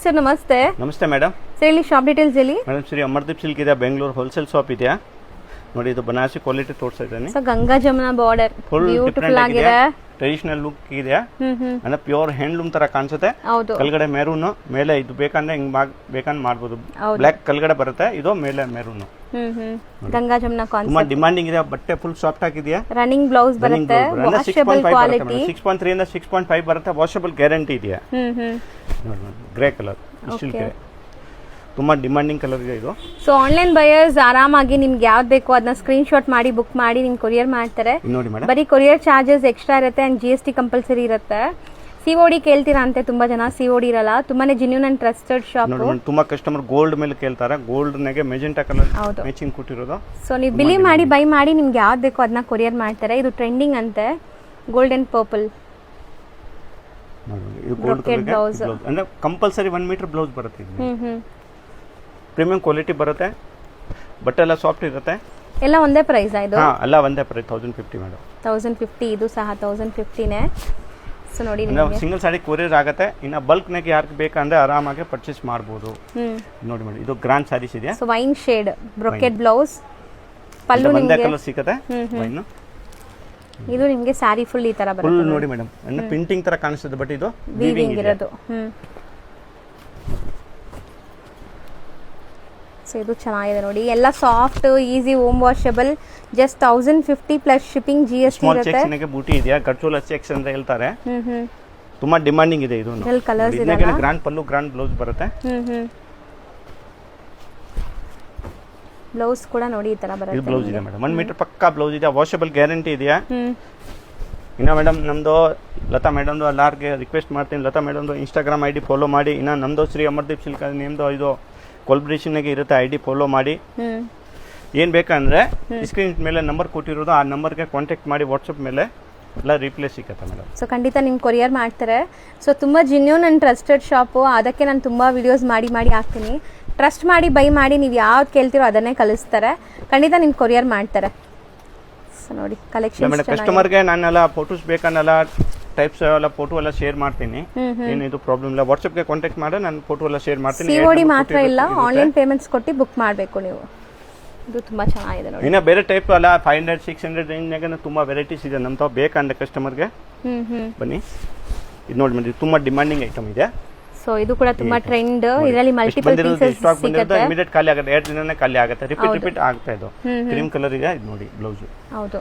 Sir ನಮಸ್ತೆ. ನಮಸ್ತೆ madam. Sir ಇಲ್ಲಿ ಶಾಪ್ ಡೀಟೇಲ್ಸ್ ಹೇಳಿ. ಮೇಡಮ್ ಶ್ರೀ ಅಮರ್ದೀಪ್ ಸಿಲ್ಕ್ ಇದೆ, ಬೆಂಗಳೂರು ಹೋಲ್ಸೇಲ್ ಶಾಪ್ ಇದೆಯಾ ನೋಡಿ. ಇದು ಬನಾರಸಿ ಕ್ವಾಲಿಟಿ ತೋರಿಸ್ತಾ ಇದ್ದೇನೆ. Sir Ganga Jamuna border full beautiful ಆಗಿದೆ, ಟ್ರೆಡಿಷನಲ್ ಲುಕ್ ಇದೆ. ಅಂದ್ರೆ ಪ್ಯೂರ್ ಹ್ಯಾಂಡ್ಲೂಮ್ ತರ ಕಾಣಿಸುತ್ತೆ. ಕೆಳಗಡೆ ಮೆರೂನ್, ಮೇಲೆ ಇದು ಬೇಕಂದ್ರೆ ಹಿಂಗ್ ಬೇಕಂದ್ರೆ ಮಾಡ್ಬೋದು. ಬ್ಲಾಕ್ ಕೆಳಗಡೆ ಬರುತ್ತೆ, ಇದು ಮೇಲೆ ಮೆರೂನ್. ಗಂಗಾ ಜಮುನಾ ಕಾನ್ಸೆಪ್ಟ್ ತುಂಬಾ ಡಿಮಾಂಡಿಂಗ್ ಇದೆ. ಬಟ್ಟೆ ಫುಲ್ ಸಾಫ್ಟ್ ಆಗಿದೆಯಾ. ರನ್ನಿಂಗ್ ಬ್ಲೌಸ್ ಬರುತ್ತೆ, ವಾಷಬಲ್ ಕ್ವಾಲಿಟಿ. 6.3 ಇಂದ 6.5 ಬರುತ್ತೆ, ವಾಷಬಲ್ ಗ್ಯಾರಂಟಿ ಇದೆಯಾ. ಗ್ರೇ ಕಲರ್ ಸ್ಟಿಲ್ ಗ್ರೇ, ತುಂಬಾ ಡಿಮಾಂಡಿಂಗ್ ಕಲರ್ ಇದೆ ಇದು. ಸೊ ಆನ್ಲೈನ್ ಬಯರ್ಸ್ ಆರಾಮಾಗಿ ನಿಮ್ಗೆ ಯಾವ್ದು ಬೇಕೋ ಅದನ್ನ ಸ್ಕ್ರೀನ್ ಶಾಟ್ ಮಾಡಿ ಬುಕ್ ಮಾಡಿ ನಿಮ್ಗೆ ಕೊರಿಯರ್ ಮಾಡ್ತಾರೆ. ನೋಡಿ ಮೇಡಮ್, ಬರೀ ಕೊರಿಯರ್ ಚಾರ್ಜಸ್ ಎಕ್ಸ್ಟ್ರಾ ಇರುತ್ತೆ ಅಂಡ್ GST ಕಂಪಲ್ಸರಿ ಇರುತ್ತೆ. COD ಕೇಳ್ತೀರಾ ಅಂತೆ ತುಂಬಾ ಜನ, COD ಇರಲ್ಲ. ತುಂಬಾನೇ ಜೆನ್ಯೂನ್ ಅಂಡ್ ಟ್ರಸ್ಟೆಡ್ ಶಾಪ್. ತುಂಬಾ ಕಸ್ಟಮರ್ ಗೋಲ್ಡ್ ಮೇಲೆ ಕೇಳ್ತಾರೆ. ಗೋಲ್ಡ್ ನಾಗೆ ಮೆಜೆಂಟಾ ಕಲರ್ ಮ್ಯಾಚಿಂಗ್ ಕೊಟ್ಟಿರೋದು. ಸೊ ನೀವು ಬಿಲಿ ಮಾಡಿ ಬೈ ಮಾಡಿ ನಿಮ್ಗೆ ಯಾವ್ದು ಬೇಕೋ ಅದನ್ನ ಕೊರಿಯರ್ ಮಾಡ್ತಾರೆ. ಇದು ಟ್ರೆಂಡಿಂಗ್ ಅಂತೆ, ಗೋಲ್ಡ್ ಅಂಡ್ ಪರ್ಪಲ್. ಇದು ಗೋಲ್ಡ್ ಬ್ಲೌಸ್ ಅಂದ್ರೆ ಕಂಪಲ್ಸರಿ 1 ಮೀಟರ್ ಬ್ಲೌಸ್ ಬರುತ್ತೆ. ಪ್ರೀಮಿಯಂ ಕ್ವಾಲಿಟಿ ಬರುತ್ತೆ, ಬಟ್ಟೆ ಎಲ್ಲ ಸಾಫ್ಟ್ ಇರುತ್ತೆ. ಎಲ್ಲ ಒಂದೇ ಪ್ರೈಸ್ ಇದು? ಎಲ್ಲ ಒಂದೇ ಪ್ರೈಸ್ 1050 ಮೇಡಮ್. 1050, ಇದು ಸಹ 1050 ನೇ. ಸೊ ನೋಡಿ, ಸಿಂಗಲ್ ಸಾಡಿ ಕೊರಿಯರ್ ಆಗುತ್ತೆ. ಇನ್ನ ಬಲ್ಕ್ ನಾಗೆ ಯಾರಿಗೆ ಬೇಕಂದ್ರೆ ಆರಾಮಾಗಿ ಪರ್ಚೇಸ್ ಮಾಡಬಹುದು. ನೋಡಿ ಮೇಡಮ್, ಇದು ಗ್ರಾಂಡ್ ಸಾರೀಸ್ ಇದೆ. So wine shade brocade blouse, pallu ಒಂದೇ ಕಲರ್ ಸಿಗುತ್ತೆ. ವೈನ್ ಇದು ನಿಮಗೆ ಸಾರಿ ಫುಲ್ ಈ ತರ ಬರುತ್ತೆ. ಫುಲ್ ನೋಡಿ ಮೇಡಮ್, ಅಂದ್ರೆ ಪ್ರಿಂಟಿಂಗ್ ತರ ಕಾಣಿಸುತ್ತೆ, ಬಟ್ ಇದು ವೀವಿಂಗ್ ಇರೋದು. ಸೊ ಇದು ಚೆನ್ನಾಗಿದೆ ನೋಡಿ, ಎಲ್ಲ soft, easy, home washable. Just 1050 plus shipping, GST ಇರುತ್ತೆ. ಚೆಕ್ಸ್ ನಾಗೆ ಬೂಟಿ ಇದೆಯಾ, ಗಟ್ಚೋಲ ಚೆಕ್ಸ್ ಅಂತ ಹೇಳ್ತಾರೆ. ತುಂಬಾ ಡಿಮಾಂಡಿಂಗ್ ಇದೆ ಇದು. ಎಲ್ಲ ಕಲರ್ಸ್ ಇದೆ. ಗ್ರಾಂಡ್ ಪಲ್ಲು, ಗ್ರಾಂಡ್ ಬ್ಲೌಸ್ ಬರುತ್ತೆ. ಬ್ಲೌಸ್ ಕೂಡ ನೋಡಿ ಈ ತರ ಬರುತ್ತೆ. ಇದು ಬ್ಲೌಸ್ ಇದೆ ಮೇಡಮ್, 1 ಮೀಟರ್ ಪಕ್ಕಾ ಬ್ಲೌಸ್ ಇದೆ, ವಾಷಬಲ್ ಗ್ಯಾರಂಟಿ ಇದೆಯಾ. ಇನ್ನ ಮೇಡಮ್ ನಮ್ದು ಲತಾ ಮೇಡಮ್ದು ಎಲ್ಲಾರ್ಗೆ ರಿಕ್ವೆಸ್ಟ್ ಮಾಡ್ತೀನಿ, ಲತಾ ಮೇಡಮ್ದು ಇನ್ಸ್ಟಾಗ್ರಾಮ್ ID ಫಾಲೋ ಮಾಡಿ. ಇನ್ನ ನಮ್ದು ಶ್ರೀ ಅಮರ್ದೀಪ್ ಸಿಲ್ಕ್ ನಿಮ್ದು ಇದು ಕೊಲ್ಬ್ರೇಷನ್ ನಾಗೆ ಇರುತ್ತೆ, ID ಫಾಲೋ ಮಾಡಿ. ಏನ್ ಬೇಕಂದ್ರೆ ಸ್ಕ್ರೀನ್ ಮೇಲೆ ನಂಬರ್ ಕೊಟ್ಟಿರೋದು, ಆ ನಂಬರ್ಗೆ ಕಾಂಟ್ಯಾಕ್ಟ್ ಮಾಡಿ. ವಾಟ್ಸಪ್ ಮೇಲೆ ಎಲ್ಲ ರಿಪ್ಲೇಸ್ ಸಿಗುತ್ತೆ ಮೇಡಮ್. ಸೊ ಖಂಡಿತ ನಿಮ್ಗೆ ಕೊರಿಯರ್ ಮಾಡ್ತಾರೆ. ಸೊ ತುಂಬಾ ಜೆನ್ಯೂನ್ ಅಂಡ್ ಟ್ರಸ್ಟೆಡ್ ಶಾಪು, ಅದಕ್ಕೆ ನಾನು ತುಂಬಾ ವಿಡಿಯೋಸ್ ಮಾಡಿ ಹಾಕ್ತೀನಿ. ಟ್ರಸ್ಟ್ ಮಾಡಿ ಬೈ ಮಾಡಿ, ನೀವು ಯಾವ್ದು ಕೇಳ್ತಿರೋ ಅದನ್ನೇ ಕಳಿಸ್ತಾರೆ. ಖಂಡಿತ ನಿಮ್ಗೆ ಕೊರಿಯರ್ ಮಾಡ್ತಾರೆ. ಸೊ ನೋಡಿ ಕಲೆಕ್ಷನ್. ಕಸ್ಟಮರ್ಗೆ ನಾನೆಲ್ಲ ಫೋಟೋಸ್ ಬೇಕನ್ನೆಲ್ಲ ಟೈಪ್ಸ್ ಎಲ್ಲ ಫೋಟೋ ಎಲ್ಲ ಶೇರ್ ಮಾಡ್ತೀನಿ. ಏನಿದು ಪ್ರಾಬ್ಲಮ್ ಇಲ್ಲ, ವಾಟ್ಸಪ್ಗೆ ಕಾಂಟ್ಯಾಕ್ಟ್ ಮಾಡಿ ನಾನು ಫೋಟೋ ಎಲ್ಲ ಶೇರ್ ಮಾಡ್ತೀನಿ. COD ಮಾತ್ರ ಇಲ್ಲ, ಆನ್ಲೈನ್ ಪೇಮೆಂಟ್ಸ್ ಕೊಟ್ಟು ಬುಕ್ ಮಾಡಬೇಕು ನೀವು. ಇದು ತುಂಬಾ ಚೆನ್ನಾಗಿದೆ ನೋಡಿ. ಇನ್ನ ಬೇರೆ ಟೈಪ್ ಅಲ್ಲ, 500 600 ರೇಂಜ್ನಾಗ ತುಂಬಾ ವೆರೈಟೀಸ್ ಇದೆ. ನಮ್ಮ ತಾವು ಬೇಕಂದ್ರೆ ಕಸ್ಟಮರ್ಗೆ ಬನ್ನಿ. ಇದು ನೋಡಿ ಮೇಡಮ್, ತುಂಬಾ ಡಿಮಾಂಡಿಂಗ್ ಐಟಮ್ ಇದೆ. ಸೊ ಇದು ಕೂಡ ತುಂಬಾ ಟ್ರೆಂಡ್. ಇದರಲ್ಲಿ ಮಲ್ಟಿಪಲ್ ಪೀಸಸ್ ಸಿಗುತ್ತೆ. ಇಮಿಡಿಯೇಟ್ ಖಾಲಿ ಆಗುತ್ತೆ, 2 ದಿನನೇ ಖಾಲಿ ಆಗುತ್ತೆ. ರಿಪೀಟ್ ಆಗ್ತಾ ಇದು. ಕ್ರೀಮ್ ಕಲರ್ ಇದೆ. ಇದು ನೋಡಿ ಬ್ಲೌಸ್. ಹೌದು.